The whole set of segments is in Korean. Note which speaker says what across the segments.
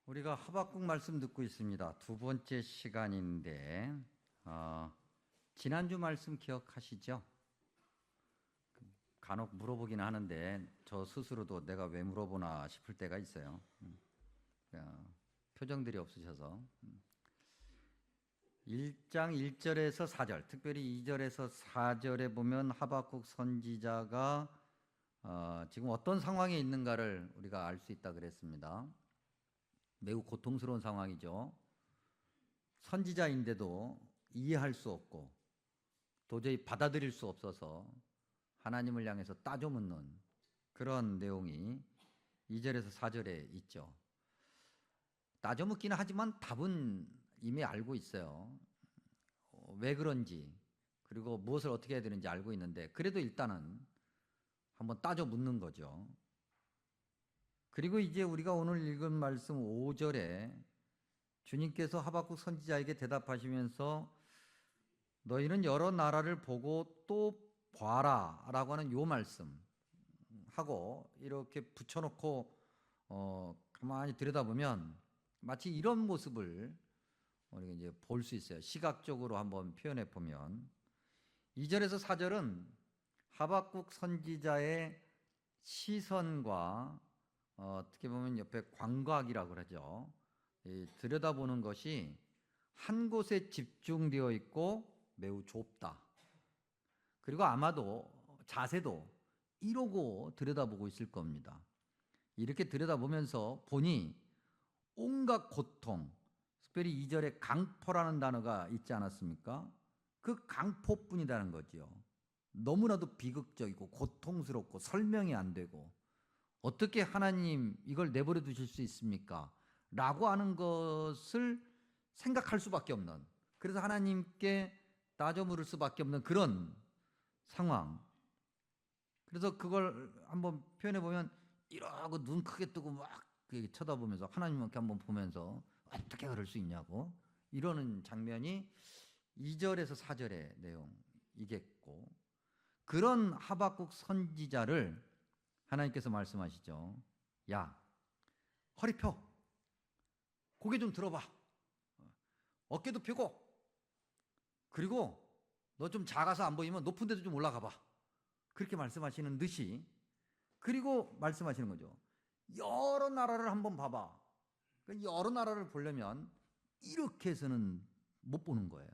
Speaker 1: 우리가 하박국 말씀 듣고 있습니다. 두 번째 시간인데 지난주 말씀 기억하시죠? 간혹 물어보긴 하는데 저 스스로도 내가 왜 물어보나 싶을 때가 있어요. 표정들이 없으셔서 1장 1절에서 4절, 특별히 2절에서 4절에 보면 하박국 선지자가 지금 어떤 상황에 있는가를 우리가 알 수 있다 그랬습니다. 매우 고통스러운 상황이죠. 선지자인데도 이해할 수 없고 도저히 받아들일 수 없어서 하나님을 향해서 따져 묻는 그런 내용이 2절에서 4절에 있죠. 따져 묻기는 하지만 답은 이미 알고 있어요. 왜 그런지 그리고 무엇을 어떻게 해야 되는지 알고 있는데 그래도 일단은 한번 따져 묻는 거죠. 그리고 이제 우리가 오늘 읽은 말씀 5절에 주님께서 하박국 선지자에게 대답하시면서 너희는 여러 나라를 보고 또 봐라 라고 하는 요 말씀 하고 이렇게 붙여놓고 가만히 들여다보면 마치 이런 모습을 우리가 이제 볼 수 있어요. 시각적으로 한번 표현해 보면 2절에서 4절은 하박국 선지자의 시선과 어떻게 보면 옆에 광각이라고 그러죠. 들여다보는 것이 한 곳에 집중되어 있고 매우 좁다. 그리고 아마도 자세도 이러고 들여다보고 있을 겁니다. 이렇게 들여다보면서 보니 온갖 고통, 특별히 2절에 강포라는 단어가 있지 않았습니까? 그 강포뿐이라는 거죠. 너무나도 비극적이고 고통스럽고 설명이 안 되고 어떻게 하나님 이걸 내버려 두실 수 있습니까? 라고 하는 것을 생각할 수밖에 없는, 그래서 하나님께 따져 물을 수밖에 없는 그런 상황. 그래서 그걸 한번 표현해 보면 이러고 눈 크게 뜨고 막 쳐다보면서 하나님께 한번 보면서 어떻게 그럴 수 있냐고 이러는 장면이 2절에서 4절의 내용이겠고, 그런 하박국 선지자를 하나님께서 말씀하시죠. 야, 허리 펴. 고개 좀 들어봐. 어깨도 펴고. 그리고 너 좀 작아서 안 보이면 높은 데도 좀 올라가 봐. 그렇게 말씀하시는 듯이, 그리고 말씀하시는 거죠. 여러 나라를 한번 봐봐. 여러 나라를 보려면 이렇게 해서는 못 보는 거예요.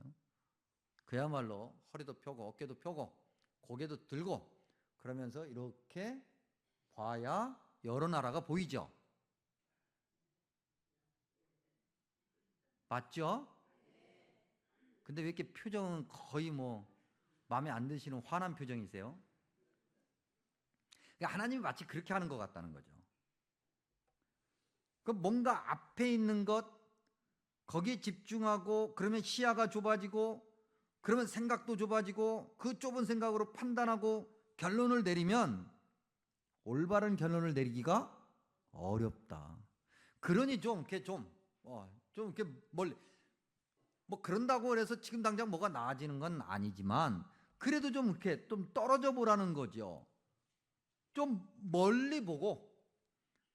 Speaker 1: 그야말로 허리도 펴고 어깨도 펴고 고개도 들고 그러면서 이렇게 봐야 여러 나라가 보이죠. 맞죠? 근데 왜 이렇게 표정은 거의 마음에 안 드시는 화난 표정이세요? 그러니까 하나님이 마치 그렇게 하는 것 같다는 거죠. 그 뭔가 앞에 있는 것 거기에 집중하고 그러면 시야가 좁아지고 그러면 생각도 좁아지고 그 좁은 생각으로 판단하고 결론을 내리면 올바른 결론을 내리기가 어렵다. 그러니 좀 이렇게 멀리 그런다고 해서 지금 당장 뭐가 나아지는 건 아니지만 그래도 좀 이렇게 좀 떨어져 보라는 거죠. 좀 멀리 보고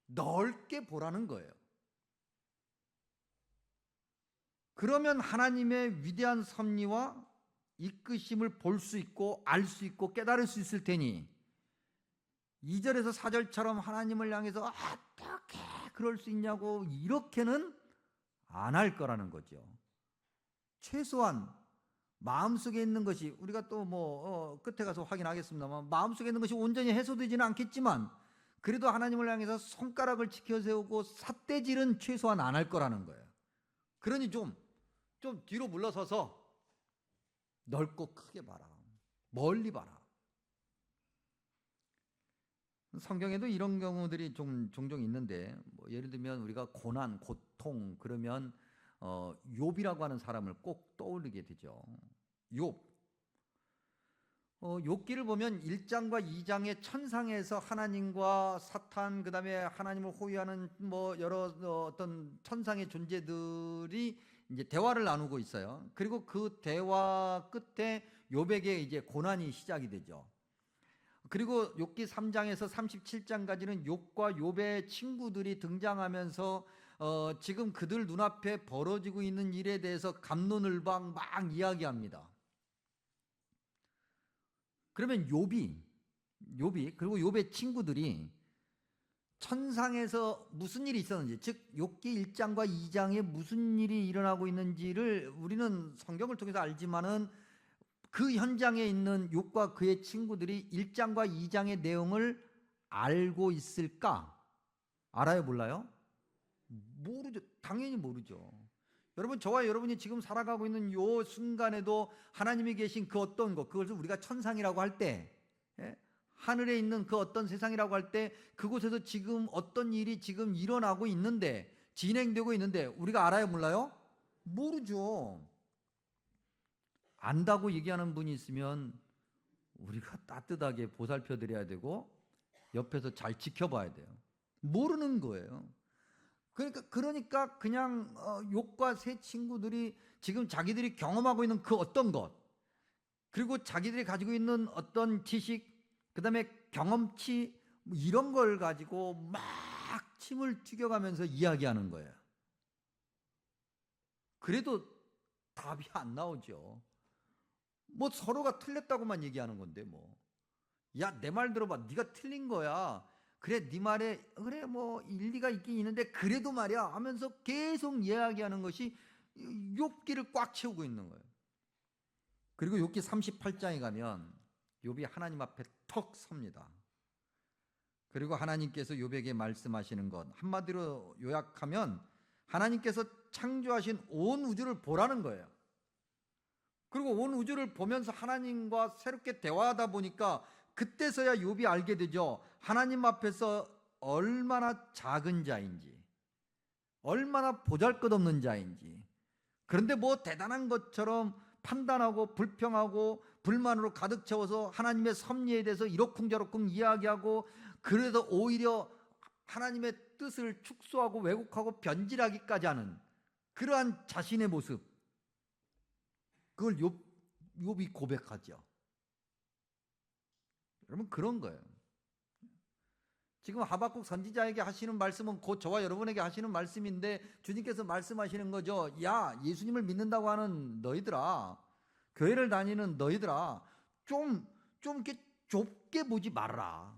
Speaker 1: 넓게 보라는 거예요. 그러면 하나님의 위대한 섭리와 이끄심을 볼 수 있고 알 수 있고 깨달을 수 있을 테니 2절에서 4절처럼 하나님을 향해서 어떻게 그럴 수 있냐고 이렇게는 안 할 거라는 거죠. 최소한 마음속에 있는 것이, 우리가 또 끝에 가서 확인하겠습니다만 마음속에 있는 것이 온전히 해소되지는 않겠지만 그래도 하나님을 향해서 손가락을 치켜세우고 삿대질은 최소한 안 할 거라는 거예요. 그러니 좀 뒤로 물러서서 넓고 크게 봐라. 멀리 봐라. 성경에도 이런 경우들이 종종 있는데 예를 들면 우리가 고난, 고통 그러면 욥이라고 하는 사람을 꼭 떠올리게 되죠. 욥. 욥기를 보면 1장과 2장의 천상에서 하나님과 사탄, 그 다음에 하나님을 호위하는 여러 어떤 천상의 존재들이 이제 대화를 나누고 있어요. 그리고 그 대화 끝에 욥에게 이제 고난이 시작이 되죠. 그리고 욥기 3장에서 37장까지는 욥과 욥의 친구들이 등장하면서 지금 그들 눈앞에 벌어지고 있는 일에 대해서 갑론을박 막 이야기합니다. 그러면 욥이 그리고 욥의 친구들이 천상에서 무슨 일이 있었는지, 즉 욥기 1장과 2장에 무슨 일이 일어나고 있는지를 우리는 성경을 통해서 알지만은 그 현장에 있는 욥과 그의 친구들이 1장과 2장의 내용을 알고 있을까? 알아요, 몰라요? 모르죠. 당연히 모르죠. 여러분, 저와 여러분이 지금 살아가고 있는 요 순간에도 하나님이 계신 그 어떤 것, 그것을 우리가 천상이라고 할 때, 하늘에 있는 그 어떤 세상이라고 할 때 그곳에서 지금 어떤 일이 지금 일어나고 있는데, 진행되고 있는데 우리가 알아요, 몰라요? 모르죠. 안다고 얘기하는 분이 있으면 우리가 따뜻하게 보살펴 드려야 되고 옆에서 잘 지켜봐야 돼요. 모르는 거예요. 그러니까 그냥 욥과 세 친구들이 지금 자기들이 경험하고 있는 그 어떤 것, 그리고 자기들이 가지고 있는 어떤 지식, 그 다음에 경험치, 뭐 이런 걸 가지고 막 침을 튀겨가면서 이야기하는 거예요. 그래도 답이 안 나오죠. 뭐 서로가 틀렸다고만 얘기하는 건데 뭐. 야, 내 말 들어봐. 네가 틀린 거야. 그래, 네 말에 그래 뭐 일리가 있긴 있는데 그래도 말이야 하면서 계속 이야기하는 것이 욥기를 꽉 채우고 있는 거예요. 그리고 욥기 38장에 가면 욥이 하나님 앞에 턱 섭니다. 그리고 하나님께서 욥에게 말씀하시는 것, 한마디로 요약하면 하나님께서 창조하신 온 우주를 보라는 거예요. 그리고 온 우주를 보면서 하나님과 새롭게 대화하다 보니까 그때서야 욥이 알게 되죠. 하나님 앞에서 얼마나 작은 자인지, 얼마나 보잘것없는 자인지. 그런데 뭐 대단한 것처럼 판단하고 불평하고 불만으로 가득 채워서 하나님의 섭리에 대해서 이러쿵저러쿵 이야기하고, 그래서 오히려 하나님의 뜻을 축소하고 왜곡하고 변질하기까지 하는 그러한 자신의 모습, 그걸 욥이 고백하죠. 여러분, 그런 거예요. 지금 하박국 선지자에게 하시는 말씀은 곧 저와 여러분에게 하시는 말씀인데, 주님께서 말씀하시는 거죠. 야, 예수님을 믿는다고 하는 너희들아, 교회를 다니는 너희들아, 좀 이렇게 좁게 보지 말아라.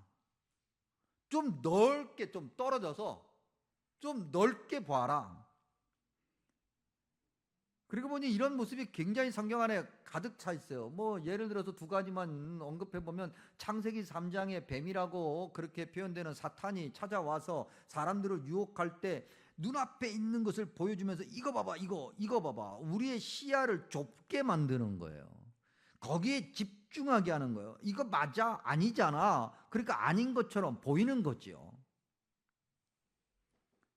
Speaker 1: 좀 넓게, 좀 떨어져서 좀 넓게 봐라. 그리고 보니 이런 모습이 굉장히 성경 안에 가득 차 있어요. 뭐 예를 들어서 두 가지만 언급해 보면, 창세기 3장에 뱀이라고 그렇게 표현되는 사탄이 찾아와서 사람들을 유혹할 때 눈앞에 있는 것을 보여주면서 이거 봐봐, 이거 봐봐, 우리의 시야를 좁게 만드는 거예요. 거기에 집중하게 하는 거예요. 이거 맞아? 아니잖아. 그러니까 아닌 것처럼 보이는 거지요.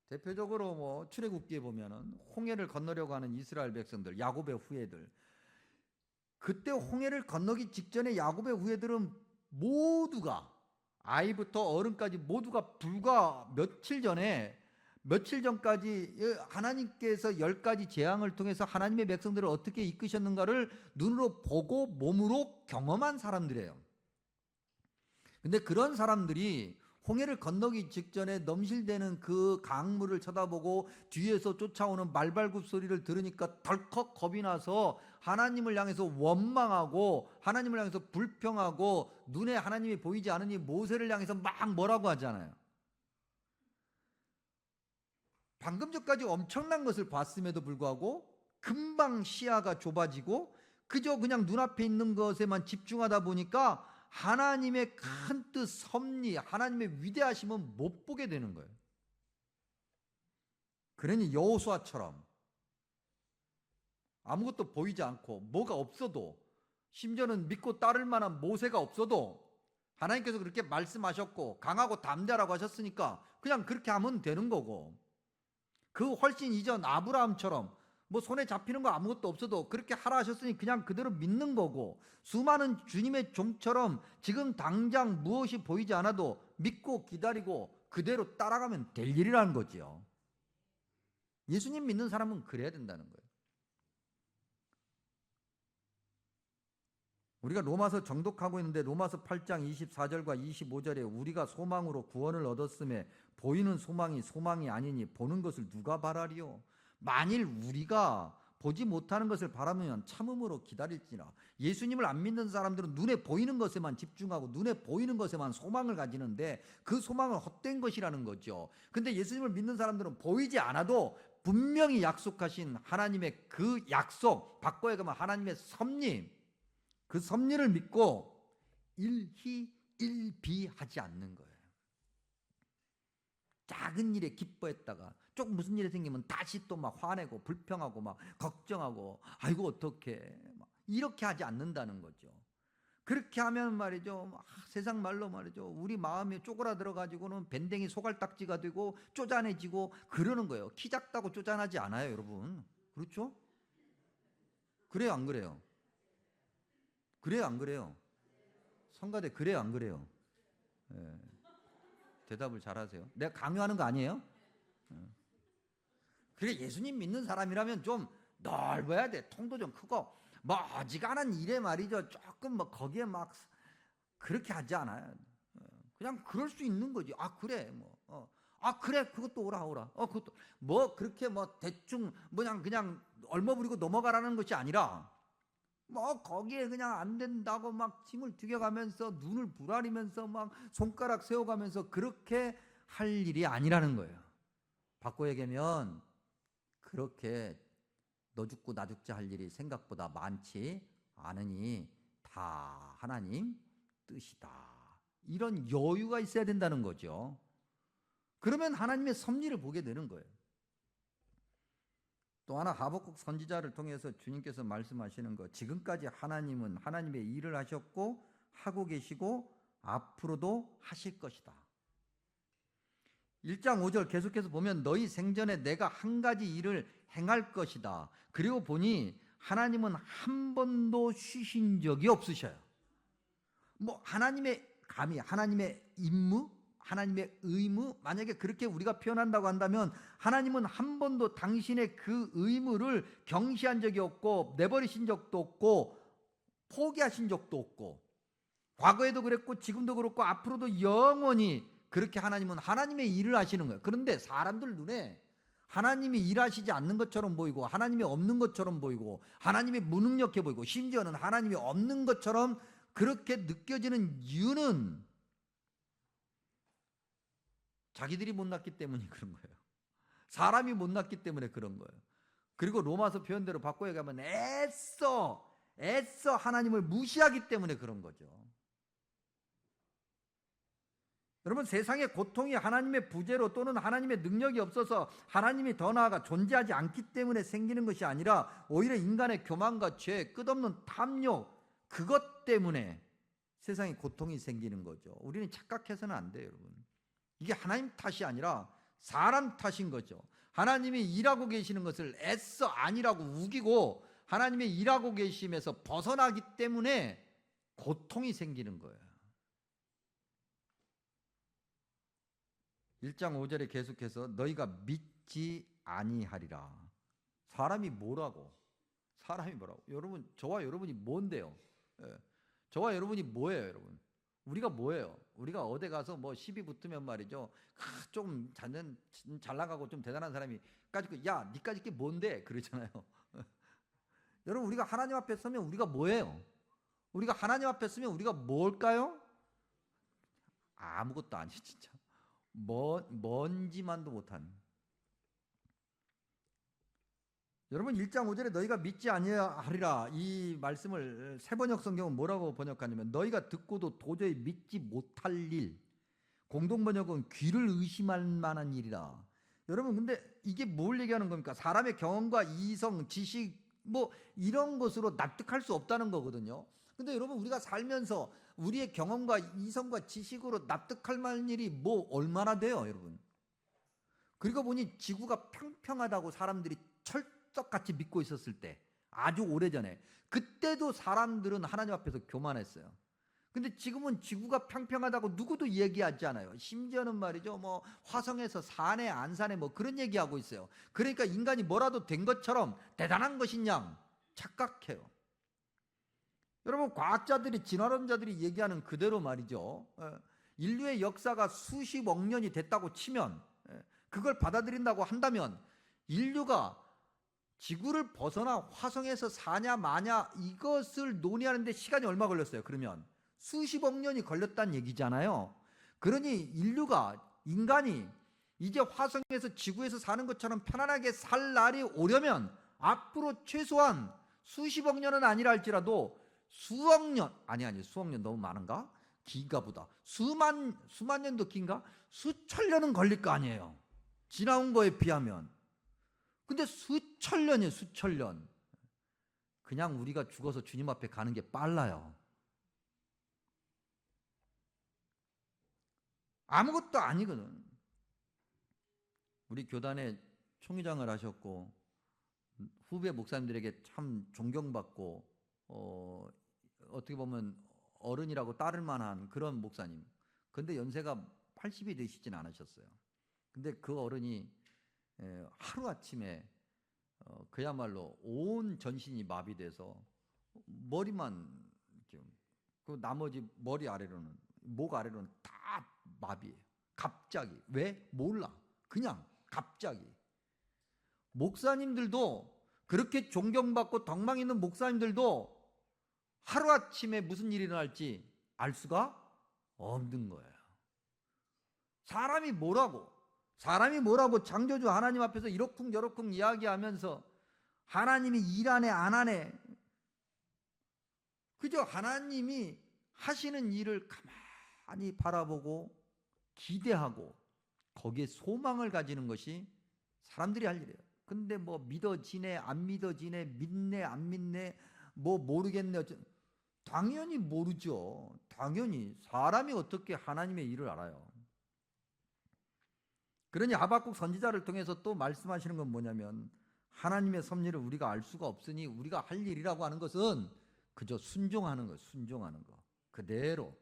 Speaker 1: 대표적으로 뭐 출애굽기에 보면은 홍해를 건너려고 하는 이스라엘 백성들, 야곱의 후예들, 그때 홍해를 건너기 직전에 야곱의 후예들은 모두가, 아이부터 어른까지 모두가 불과 며칠 전까지 하나님께서 10가지 재앙을 통해서 하나님의 백성들을 어떻게 이끄셨는가를 눈으로 보고 몸으로 경험한 사람들이에요. 근데 그런 사람들이 홍해를 건너기 직전에 넘실대는 그 강물을 쳐다보고 뒤에서 쫓아오는 말발굽 소리를 들으니까 덜컥 겁이 나서 하나님을 향해서 원망하고 하나님을 향해서 불평하고, 눈에 하나님이 보이지 않으니 모세를 향해서 막 뭐라고 하잖아요. 방금 전까지 엄청난 것을 봤음에도 불구하고 금방 시야가 좁아지고 그저 그냥 눈앞에 있는 것에만 집중하다 보니까 하나님의 큰 뜻, 섭리, 하나님의 위대하심은 못 보게 되는 거예요. 그러니 여호수아처럼 아무것도 보이지 않고 뭐가 없어도, 심지어는 믿고 따를 만한 모세가 없어도 하나님께서 그렇게 말씀하셨고 강하고 담대하라고 하셨으니까 그냥 그렇게 하면 되는 거고, 그 훨씬 이전 아브라함처럼 뭐 손에 잡히는 거 아무것도 없어도 그렇게 하라 하셨으니 그냥 그대로 믿는 거고, 수많은 주님의 종처럼 지금 당장 무엇이 보이지 않아도 믿고 기다리고 그대로 따라가면 될 일이라는 거지요. 예수님 믿는 사람은 그래야 된다는 거예요. 우리가 로마서 정독하고 있는데 로마서 8장 24절과 25절에 우리가 소망으로 구원을 얻었음에 보이는 소망이 소망이 아니니 보는 것을 누가 바라리요? 만일 우리가 보지 못하는 것을 바라면 참음으로 기다릴지라. 예수님을 안 믿는 사람들은 눈에 보이는 것에만 집중하고 눈에 보이는 것에만 소망을 가지는데 그 소망은 헛된 것이라는 거죠. 근데 예수님을 믿는 사람들은 보이지 않아도 분명히 약속하신 하나님의 그 약속, 바꿔야 하면 하나님의 섭리, 그 섭리를 믿고 일희일비하지 않는 거예요. 작은 일에 기뻐했다가 조금 무슨 일이 생기면 다시 또 막 화내고 불평하고 막 걱정하고 아이고 어떡해 이렇게 하지 않는다는 거죠. 그렇게 하면 말이죠, 세상 말로 말이죠, 우리 마음이 쪼그라들어 가지고는 밴댕이 소갈딱지가 되고 쪼잔해지고 그러는 거예요. 키 작다고 쪼잔하지 않아요, 여러분. 그렇죠? 그래요, 안 그래요? 그래요, 안 그래요? 성가대 그래요, 안 그래요? 예. 대답을 잘하세요. 내가 강요하는 거 아니에요? 그래, 예수님 믿는 사람이라면 좀 넓어야 돼. 통도 좀 크고 뭐 어지간한 일에 말이죠, 조금 뭐 거기에 막 그렇게 하지 않아요. 그냥 그럴 수 있는 거지. 아 그래 아 그래 그것도 오라 그것도 뭐 그렇게 뭐 대충 그냥 얼머부리고 넘어가라는 것이 아니라 뭐 거기에 그냥 안 된다고 막 힘을 튀겨가면서 눈을 부라리면서 막 손가락 세워가면서 그렇게 할 일이 아니라는 거예요. 바꿔 얘기하면 그렇게 너 죽고 나 죽자 할 일이 생각보다 많지 않으니 다 하나님 뜻이다. 이런 여유가 있어야 된다는 거죠. 그러면 하나님의 섭리를 보게 되는 거예요. 또 하나 하박국 선지자를 통해서 주님께서 말씀하시는 거, 지금까지 하나님은 하나님의 일을 하셨고 하고 계시고 앞으로도 하실 것이다. 1장 5절 계속해서 보면 너희 생전에 내가 한 가지 일을 행할 것이다. 그리고 보니 하나님은 한 번도 쉬신 적이 없으셔요. 뭐 하나님의 감히 하나님의 임무, 하나님의 의무, 만약에 그렇게 우리가 표현한다고 한다면 하나님은 한 번도 당신의 그 의무를 경시한 적이 없고 내버리신 적도 없고 포기하신 적도 없고 과거에도 그랬고 지금도 그렇고 앞으로도 영원히 그렇게 하나님은 하나님의 일을 하시는 거예요. 그런데 사람들 눈에 하나님이 일하시지 않는 것처럼 보이고 하나님이 없는 것처럼 보이고 하나님이 무능력해 보이고 심지어는 하나님이 없는 것처럼 그렇게 느껴지는 이유는 자기들이 못났기 때문이 그런 거예요. 사람이 못났기 때문에 그런 거예요. 그리고 로마서 표현대로 바꿔야 가면 애써 하나님을 무시하기 때문에 그런 거죠. 여러분, 세상의 고통이 하나님의 부재로 또는 하나님의 능력이 없어서 하나님이 더 나아가 존재하지 않기 때문에 생기는 것이 아니라 오히려 인간의 교만과 죄, 끝없는 탐욕, 그것 때문에 세상에 고통이 생기는 거죠. 우리는 착각해서는 안 돼요, 여러분. 이게 하나님 탓이 아니라 사람 탓인 거죠. 하나님이 일하고 계시는 것을 애써 아니라고 우기고 하나님의 일하고 계심에서 벗어나기 때문에 고통이 생기는 거예요. 1장 5절에 계속해서 너희가 믿지 아니하리라. 사람이 뭐라고? 여러분, 저와 여러분이 뭔데요? 저와 여러분이 뭐예요, 여러분? 우리가 뭐예요? 우리가 어디 가서 뭐 시비 붙으면 말이죠, 좀 잘 나가고 좀 대단한 사람이 까짓 야 니까짓 게 뭔데? 그러잖아요. 여러분, 우리가 하나님 앞에 서면 우리가 뭐예요? 우리가 하나님 앞에 서면 우리가 뭘까요? 아무것도 아니지, 진짜. 먼지만도 못한. 여러분, 1장 5절에 너희가 믿지 아니하리라, 이 말씀을 새번역 성경은 뭐라고 번역하냐면 너희가 듣고도 도저히 믿지 못할 일, 공동번역은 귀를 의심할 만한 일이라. 여러분, 근데 이게 뭘 얘기하는 겁니까? 사람의 경험과 이성, 지식 뭐 이런 것으로 납득할 수 없다는 거거든요. 근데 여러분, 우리가 살면서 우리의 경험과 이성과 지식으로 납득할 만한 일이 뭐 얼마나 돼요, 여러분? 그리고 보니 지구가 평평하다고 사람들이 철석같이 믿고 있었을 때, 아주 오래전에, 그때도 사람들은 하나님 앞에서 교만했어요. 근데 지금은 지구가 평평하다고 누구도 얘기하지 않아요. 심지어는 말이죠, 뭐 화성에서 사네 안 사네 뭐 그런 얘기하고 있어요. 그러니까 인간이 뭐라도 된 것처럼 대단한 것인 양 착각해요. 여러분, 과학자들이, 진화론자들이 얘기하는 그대로 말이죠. 인류의 역사가 수십억 년이 됐다고 치면, 그걸 받아들인다고 한다면 인류가 지구를 벗어나 화성에서 사냐 마냐 이것을 논의하는데 시간이 얼마 걸렸어요? 그러면 수십억 년이 걸렸다는 얘기잖아요. 그러니 인간이 이제 화성에서 지구에서 사는 것처럼 편안하게 살 날이 오려면 앞으로 최소한 수십억 년은 아니라 할지라도 수억 년, 아니 수억 년 너무 많은가? 긴가 보다. 수만 년도 긴가? 수천 년은 걸릴 거 아니에요. 지나온 거에 비하면. 근데 수천 년이에요, 수천 년. 그냥 우리가 죽어서 주님 앞에 가는 게 빨라요. 아무것도 아니거든. 우리 교단에 총회장을 하셨고 후배 목사님들에게 참 존경받고 어떻게 보면 어른이라고 따를 만한 그런 목사님. 근데 연세가 80이 되시진 않으셨어요. 근데 그 어른이 하루아침에 그야말로 온 전신이 마비돼서 머리만 그 나머지 머리 아래로는, 목 아래로는 다 마비예요. 갑자기. 왜? 몰라. 그냥 갑자기. 목사님들도, 그렇게 존경받고 덕망 있는 목사님들도 하루아침에 무슨 일이 일어날지 알 수가 없는 거예요. 사람이 뭐라고 창조주 하나님 앞에서 이러쿵저러쿵 이야기하면서 하나님이 일하네 안 하네, 그저 하나님이 하시는 일을 가만히 바라보고 기대하고 거기에 소망을 가지는 것이 사람들이 할 일이에요. 근데 뭐 믿어지네 안 믿어지네, 믿네 안 믿네, 뭐 모르겠네, 당연히 모르죠. 당연히 사람이 어떻게 하나님의 일을 알아요. 그러니 하박국 선지자를 통해서 또 말씀하시는 건 뭐냐면, 하나님의 섭리를 우리가 알 수가 없으니 우리가 할 일이라고 하는 것은 그저 순종하는 거, 순종하는 거 그대로.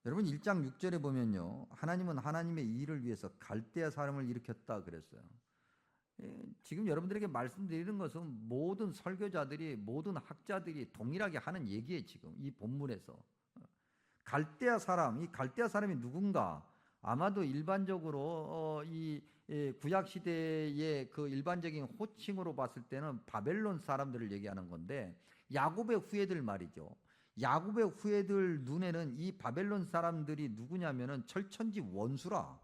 Speaker 1: 여러분 1장 6절에 보면요, 하나님은 하나님의 일을 위해서 갈대아 사람을 일으켰다 그랬어요. 지금 여러분들에게 말씀드리는 것은 모든 설교자들이, 모든 학자들이 동일하게 하는 얘기예요. 지금 이 본문에서 갈대아 사람, 이 갈대아 사람이 누군가? 아마도 일반적으로 이 구약 시대의 그 일반적인 호칭으로 봤을 때는 바벨론 사람들을 얘기하는 건데, 야곱의 후예들 말이죠. 야곱의 후예들 눈에는 이 바벨론 사람들이 누구냐면은 철천지 원수라.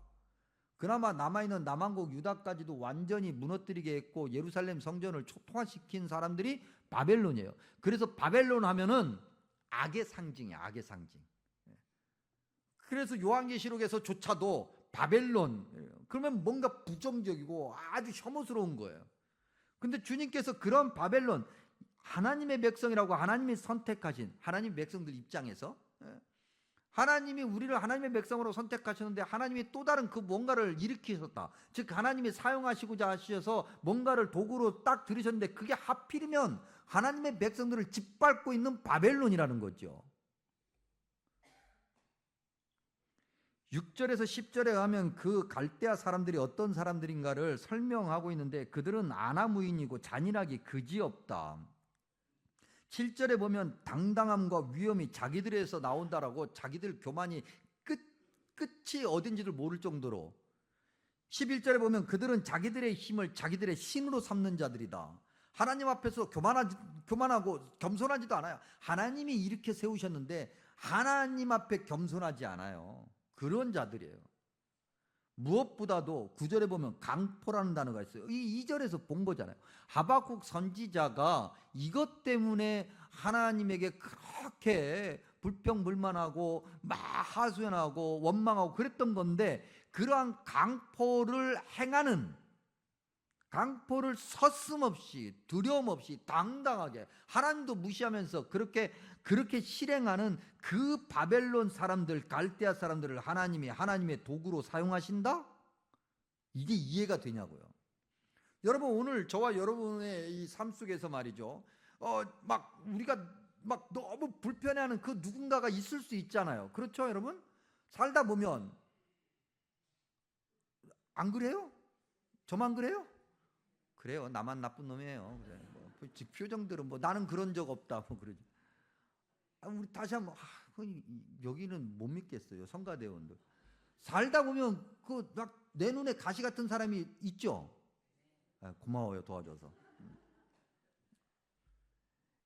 Speaker 1: 그나마 남아있는 남한국 유다까지도 완전히 무너뜨리게 했고 예루살렘 성전을 초토화시킨 사람들이 바벨론이에요. 그래서 바벨론 하면은 악의 상징이야, 악의 상징. 그래서 요한계시록에서조차도 바벨론 그러면 뭔가 부정적이고 아주 혐오스러운 거예요. 근데 주님께서 그런 바벨론, 하나님의 백성이라고 하나님이 선택하신 하나님 백성들 입장에서 하나님이 우리를 하나님의 백성으로 선택하셨는데 하나님이 또 다른 그 뭔가를 일으키셨다. 즉 하나님이 사용하시고자 하셔서 뭔가를 도구로 딱 들으셨는데 그게 하필이면 하나님의 백성들을 짓밟고 있는 바벨론이라는 거죠. 6절에서 10절에 가면 그 갈대아 사람들이 어떤 사람들인가를 설명하고 있는데, 그들은 아나무인이고 잔인하기 그지없다. 7절에 보면 당당함과 위엄이 자기들에서 나온다라고, 자기들 교만이 끝이 어딘지를 모를 정도로. 11절에 보면 그들은 자기들의 힘을 자기들의 신으로 삼는 자들이다. 하나님 앞에서 교만하고 겸손하지도 않아요. 하나님이 이렇게 세우셨는데 하나님 앞에 겸손하지 않아요. 그런 자들이에요. 무엇보다도 9절에 보면 강포라는 단어가 있어요. 이 2절에서 본 거잖아요. 하박국 선지자가 이것 때문에 하나님에게 그렇게 불평불만하고 막 하소연하고 원망하고 그랬던 건데, 그러한 강포를 행하는, 강포를 서슴없이 두려움 없이 당당하게 하나님도 무시하면서 그렇게 실행하는 그 바벨론 사람들, 갈대아 사람들을 하나님이 하나님의 도구로 사용하신다? 이게 이해가 되냐고요. 여러분, 오늘 저와 여러분의 이 삶 속에서 말이죠, 막 우리가 막 너무 불편해하는 그 누군가가 있을 수 있잖아요. 그렇죠, 여러분? 살다 보면. 안 그래요? 저만 그래요? 그래요. 나만 나쁜 놈이에요. 그래. 표정들은 뭐 나는 그런 적 없다 뭐 그러죠. 우리 다시 한번 여기는 못 믿겠어요. 성가대원들 살다 보면 그 막 내 눈에 가시 같은 사람이 있죠. 고마워요 도와줘서.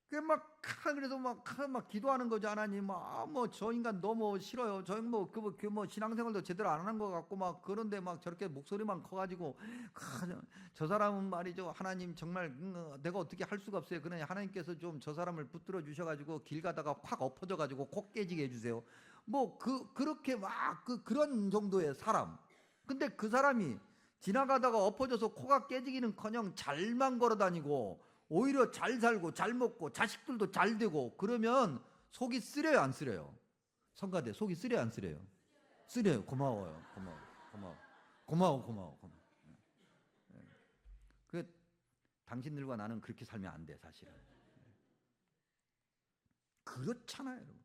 Speaker 1: 그래서 막 기도하는 거죠. 하나님, 뭐 저 인간 너무 싫어요. 저 뭐 신앙생활도 제대로 안 하는 것 같고 막 그런데 막 저렇게 목소리만 커가지고 저 사람은 말이죠. 하나님 정말 내가 어떻게 할 수가 없어요. 그러니 하나님께서 좀 저 사람을 붙들어 주셔가지고 길 가다가 확 엎어져가지고 코 깨지게 해주세요. 뭐 그렇게 막 그런 정도의 사람. 근데 그 사람이 지나가다가 엎어져서 코가 깨지기는커녕 잘만 걸어다니고 오히려 잘 살고 잘 먹고 자식들도 잘 되고 그러면 속이 쓰려요 안 쓰려요? 성가대 속이 쓰려요 안 쓰려요? 쓰려요. 고마워요. 고마워. 그 당신들과 나는 그렇게 살면 안 돼 사실은. 그렇잖아요 여러분.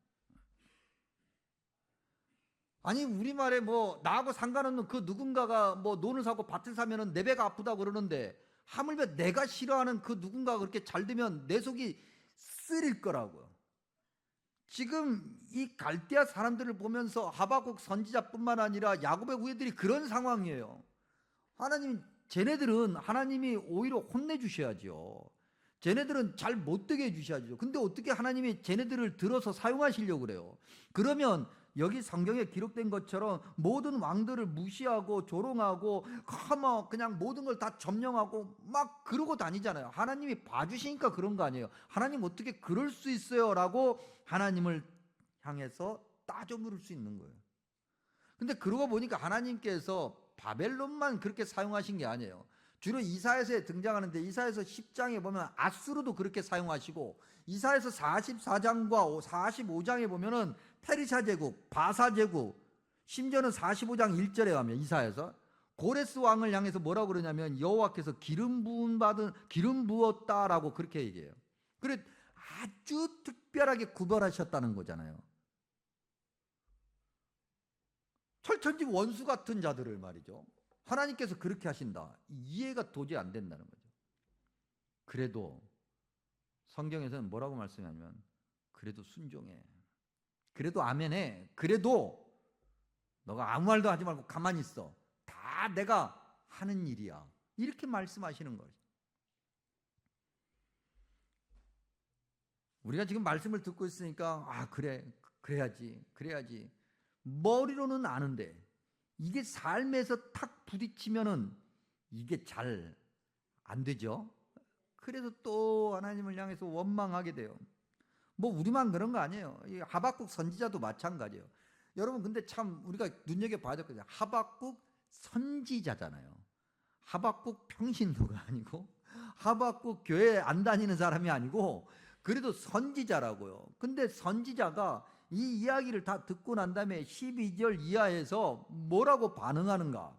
Speaker 1: 아니 우리말에 뭐 나하고 상관없는 그 누군가가 뭐 논을 사고 밭을 사면은 내 배가 아프다고 그러는데 하물며 내가 싫어하는 그 누군가가 그렇게 잘 되면 내 속이 쓰릴 거라고요. 지금 이 갈대아 사람들을 보면서 하박국 선지자뿐만 아니라 야곱의 후예들이 그런 상황이에요. 쟤네들은 하나님이 오히려 혼내주셔야죠. 쟤네들은 잘 못되게 해주셔야죠. 근데 어떻게 하나님이 쟤네들을 들어서 사용하시려고 그래요? 그러면 여기 성경에 기록된 것처럼 모든 왕들을 무시하고 조롱하고 그냥 모든 걸 다 점령하고 막 그러고 다니잖아요. 하나님이 봐주시니까 그런 거 아니에요. 하나님 어떻게 그럴 수 있어요? 라고 하나님을 향해서 따져 물을 수 있는 거예요. 근데 그러고 보니까 하나님께서 바벨론만 그렇게 사용하신 게 아니에요. 주로 이사야서에 등장하는데 이사야서 10장에 보면 아수르도 그렇게 사용하시고 이사야서 44장과 45장에 보면은 페르시아 제국, 바사 제국, 심지어는 45장 1절에 가면 이사야서 고레스 왕을 향해서 뭐라고 그러냐면 여호와께서 기름 부었다라고 그렇게 얘기해요. 그래 아주 특별하게 구별하셨다는 거잖아요. 철천지 원수 같은 자들을 말이죠. 하나님께서 그렇게 하신다. 이해가 도저히 안 된다는 거죠. 그래도 성경에서는 뭐라고 말씀하냐면 그래도 순종해. 그래도 아멘해. 그래도 너가 아무 말도 하지 말고 가만히 있어. 다 내가 하는 일이야. 이렇게 말씀하시는 거죠. 우리가 지금 말씀을 듣고 있으니까 그래야지. 머리로는 아는데 이게 삶에서 탁 부딪히면은 이게 잘 안 되죠. 그래서 또 하나님을 향해서 원망하게 돼요. 뭐 우리만 그런 거 아니에요. 이 하박국 선지자도 마찬가지예요. 여러분 근데 참 우리가 눈여겨봐야 될 거예요. 하박국 선지자잖아요. 하박국 평신도가 아니고 하박국 교회 안 다니는 사람이 아니고 그래도 선지자라고요. 근데 선지자가 이 이야기를 다 듣고 난 다음에 12절 이하에서 뭐라고 반응하는가?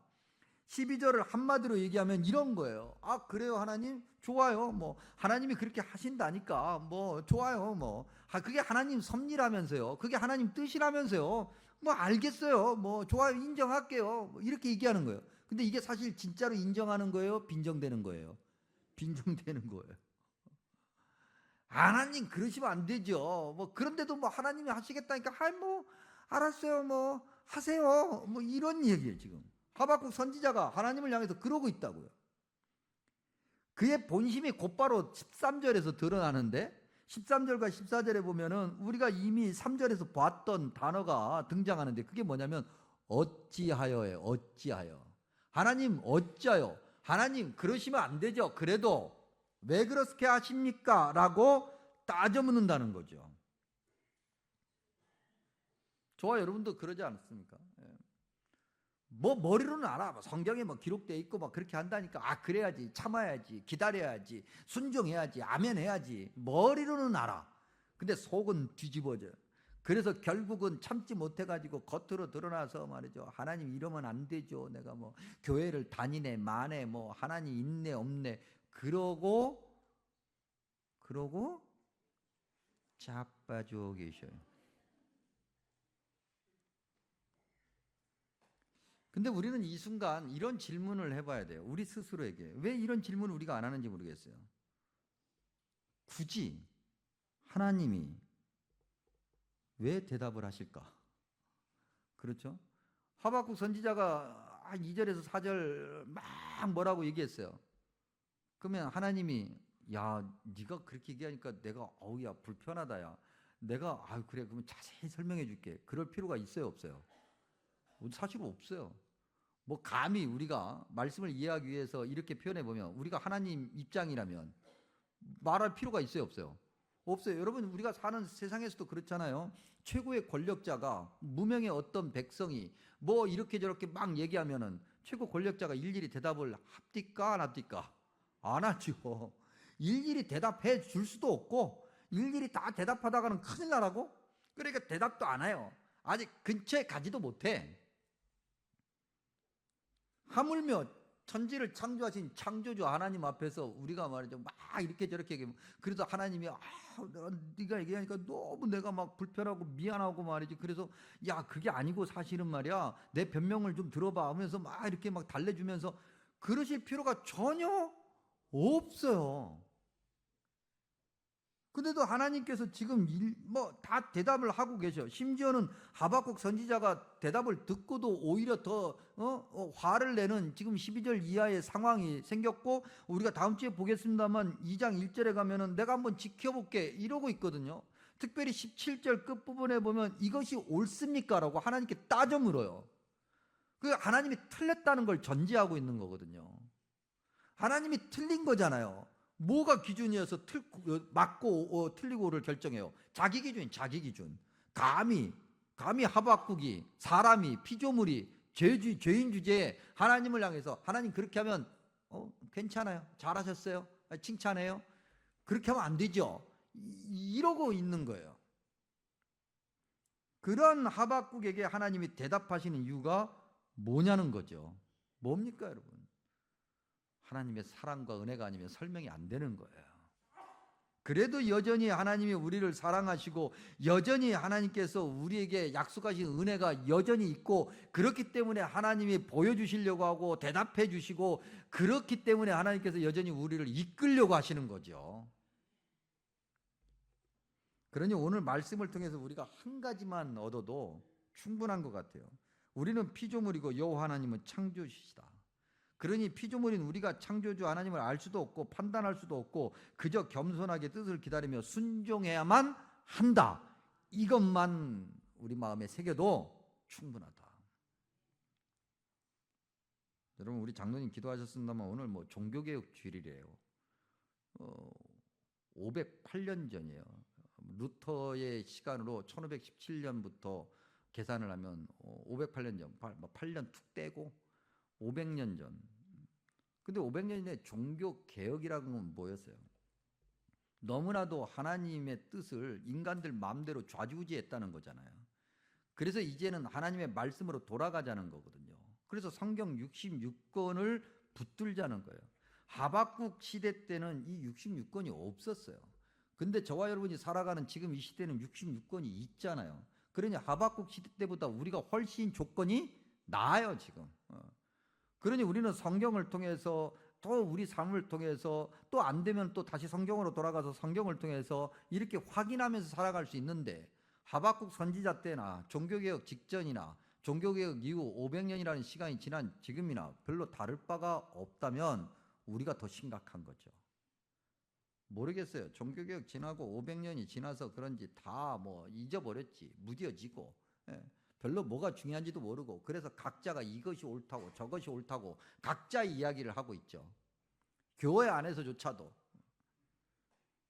Speaker 1: 12절을 한마디로 얘기하면 이런 거예요. 그래요 하나님? 좋아요. 뭐 하나님이 그렇게 하신다니까 뭐 좋아요. 뭐 그게 하나님 섭리라면서요. 그게 하나님 뜻이라면서요. 뭐 알겠어요. 뭐 좋아요. 인정할게요. 뭐 이렇게 얘기하는 거예요. 근데 이게 사실 진짜로 인정하는 거예요? 빈정되는 거예요? 빈정되는 거예요. 하나님 그러시면 안 되죠. 뭐 그런데도 뭐 하나님이 하시겠다니까 뭐 알았어요. 뭐 하세요. 뭐 이런 얘기예요 지금. 하박국 선지자가 하나님을 향해서 그러고 있다고요. 그의 본심이 곧바로 13절에서 드러나는데 13절과 14절에 보면은 우리가 이미 3절에서 봤던 단어가 등장하는데 그게 뭐냐면 어찌하여예요. 어찌하여. 하나님 어찌하여. 하나님 그러시면 안 되죠. 그래도 왜 그렇게 하십니까? 라고 따져 묻는다는 거죠. 저와 여러분도 그러지 않습니까? 뭐 머리로는 알아. 성경에 뭐 기록되어 있고 막 그렇게 한다니까 그래야지 참아야지 기다려야지 순종해야지 아멘해야지 머리로는 알아. 근데 속은 뒤집어져. 그래서 결국은 참지 못해가지고 겉으로 드러나서 말이죠. 하나님 이러면 안 되죠. 내가 뭐 교회를 다니네 마네 뭐 하나님 있네 없네 그러고 자빠져 계셔요. 근데 우리는 이 순간 이런 질문을 해봐야 돼요. 우리 스스로에게. 왜 이런 질문을 우리가 안 하는지 모르겠어요. 굳이 하나님이 왜 대답을 하실까? 그렇죠? 하박국 선지자가 2절에서 4절 막 뭐라고 얘기했어요. 그러면 하나님이 야, 네가 그렇게 얘기하니까 내가 어우야 불편하다 야. 내가 그래 그러면 자세히 설명해 줄게. 그럴 필요가 있어요, 없어요? 사실 없어요. 뭐 감히 우리가 말씀을 이해하기 위해서 이렇게 표현해 보면 우리가 하나님 입장이라면 말할 필요가 있어요, 없어요? 없어요. 여러분 우리가 사는 세상에서도 그렇잖아요. 최고의 권력자가 무명의 어떤 백성이 뭐 이렇게 저렇게 막 얘기하면은 최고 권력자가 일일이 대답을 합디까 안 합디까? 안 하죠. 일일이 대답해 줄 수도 없고 일일이 다 대답하다가는 큰일 나라고. 그러니까 대답도 안 해요. 아직 근처에 가지도 못해. 하물며 천지를 창조하신 창조주 하나님 앞에서 우리가 말이죠 막 이렇게 저렇게 얘기하면 그래서 하나님이 네가 얘기하니까 너무 내가 막 불편하고 미안하고 말이지. 그래서 야 그게 아니고 사실은 말이야 내 변명을 좀 들어봐 하면서 막 이렇게 막 달래주면서 그러실 필요가 전혀 없어요. 근데도 하나님께서 지금 뭐 다 대답을 하고 계셔. 심지어는 하박국 선지자가 대답을 듣고도 오히려 더 화를 내는 지금 12절 이하의 상황이 생겼고 우리가 다음 주에 보겠습니다만 2장 1절에 가면은 내가 한번 지켜볼게 이러고 있거든요. 특별히 17절 끝부분에 보면 이것이 옳습니까? 라고 하나님께 따져 물어요. 그 하나님이 틀렸다는 걸 전제하고 있는 거거든요. 하나님이 틀린 거잖아요. 뭐가 기준이어서 맞고 틀리고를 결정해요? 자기 기준, 자기 기준. 감히 하박국이 사람이 피조물이 죄인 주제에 하나님을 향해서 하나님 그렇게 하면 괜찮아요. 잘하셨어요. 칭찬해요. 그렇게 하면 안 되죠. 이러고 있는 거예요. 그런 하박국에게 하나님이 대답하시는 이유가 뭐냐는 거죠. 뭡니까, 여러분? 하나님의 사랑과 은혜가 아니면 설명이 안 되는 거예요. 그래도 여전히 하나님이 우리를 사랑하시고 여전히 하나님께서 우리에게 약속하신 은혜가 여전히 있고 그렇기 때문에 하나님이 보여주시려고 하고 대답해 주시고 그렇기 때문에 하나님께서 여전히 우리를 이끌려고 하시는 거죠. 그러니 오늘 말씀을 통해서 우리가 한 가지만 얻어도 충분한 것 같아요. 우리는 피조물이고 여호와 하나님은 창조주시다. 그러니 피조물인 우리가 창조주 하나님을 알 수도 없고 판단할 수도 없고 그저 겸손하게 뜻을 기다리며 순종해야만 한다. 이것만 우리 마음에 새겨도 충분하다. 여러분 우리 장로님 기도하셨습니다만 오늘 뭐 종교개혁 주일이래요. 508년 전이에요. 루터의 시간으로 1517년부터 계산을 하면 508년 전, 8년 툭 떼고 500년 전. 근데 500년 전에 종교 개혁이라는 건 뭐였어요? 너무나도 하나님의 뜻을 인간들 마음대로 좌지우지했다는 거잖아요. 그래서 이제는 하나님의 말씀으로 돌아가자는 거거든요. 그래서 성경 66권을 붙들자는 거예요. 하박국 시대 때는 이 66권이 없었어요. 근데 저와 여러분이 살아가는 지금 이 시대는 66권이 있잖아요. 그러니 하박국 시대 때보다 우리가 훨씬 조건이 나아요, 지금. 그러니 우리는 성경을 통해서 또 우리 삶을 통해서 또 안 되면 또 다시 성경으로 돌아가서 성경을 통해서 이렇게 확인하면서 살아갈 수 있는데 하박국 선지자 때나 종교개혁 직전이나 종교개혁 이후 500년이라는 시간이 지난 지금이나 별로 다를 바가 없다면 우리가 더 심각한 거죠. 모르겠어요. 종교개혁 지나고 500년이 지나서 그런지 다 뭐 잊어버렸지. 무뎌지고. 별로 뭐가 중요한지도 모르고 그래서 각자가 이것이 옳다고 저것이 옳다고 각자의 이야기를 하고 있죠. 교회 안에서조차도.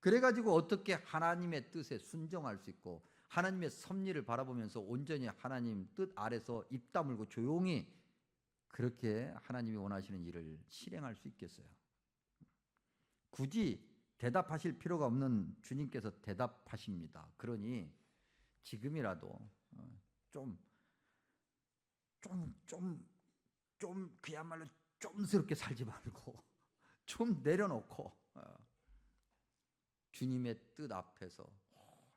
Speaker 1: 그래가지고 어떻게 하나님의 뜻에 순종할 수 있고 하나님의 섭리를 바라보면서 온전히 하나님 뜻 아래서 입 다물고 조용히 그렇게 하나님이 원하시는 일을 실행할 수 있겠어요. 굳이 대답하실 필요가 없는 주님께서 대답하십니다. 그러니 지금이라도 좀 그야말로 좀스럽게 살지 말고 좀 내려놓고 주님의 뜻 앞에서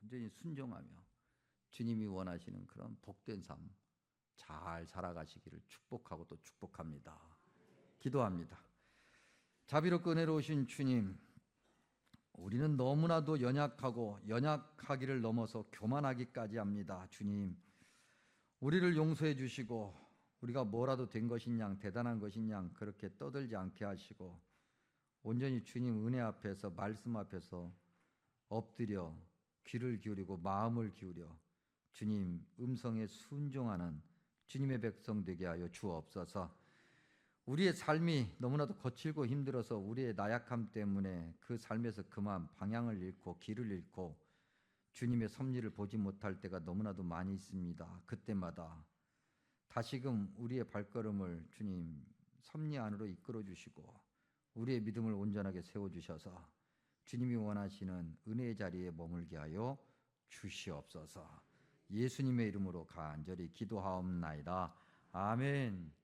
Speaker 1: 완전히 순종하며 주님이 원하시는 그런 복된 삶 잘 살아가시기를 축복하고 또 축복합니다. 기도합니다. 자비롭고 은혜로우신 주님, 우리는 너무나도 연약하고 연약하기를 넘어서 교만하기까지 합니다. 주님, 우리를 용서해 주시고 우리가 뭐라도 된 것이냐 대단한 것이냐 그렇게 떠들지 않게 하시고 온전히 주님 은혜 앞에서 말씀 앞에서 엎드려 귀를 기울이고 마음을 기울여 주님 음성에 순종하는 주님의 백성 되게 하여 주옵소서. 우리의 삶이 너무나도 거칠고 힘들어서 우리의 나약함 때문에 그 삶에서 그만 방향을 잃고 길을 잃고 주님의 섭리를 보지 못할 때가 너무나도 많이 있습니다. 그때마다 다시금 우리의 발걸음을 주님 섭리 안으로 이끌어 주시고 우리의 믿음을 온전하게 세워주셔서 주님이 원하시는 은혜의 자리에 머물게 하여 주시옵소서. 예수님의 이름으로 간절히 기도하옵나이다. 아멘.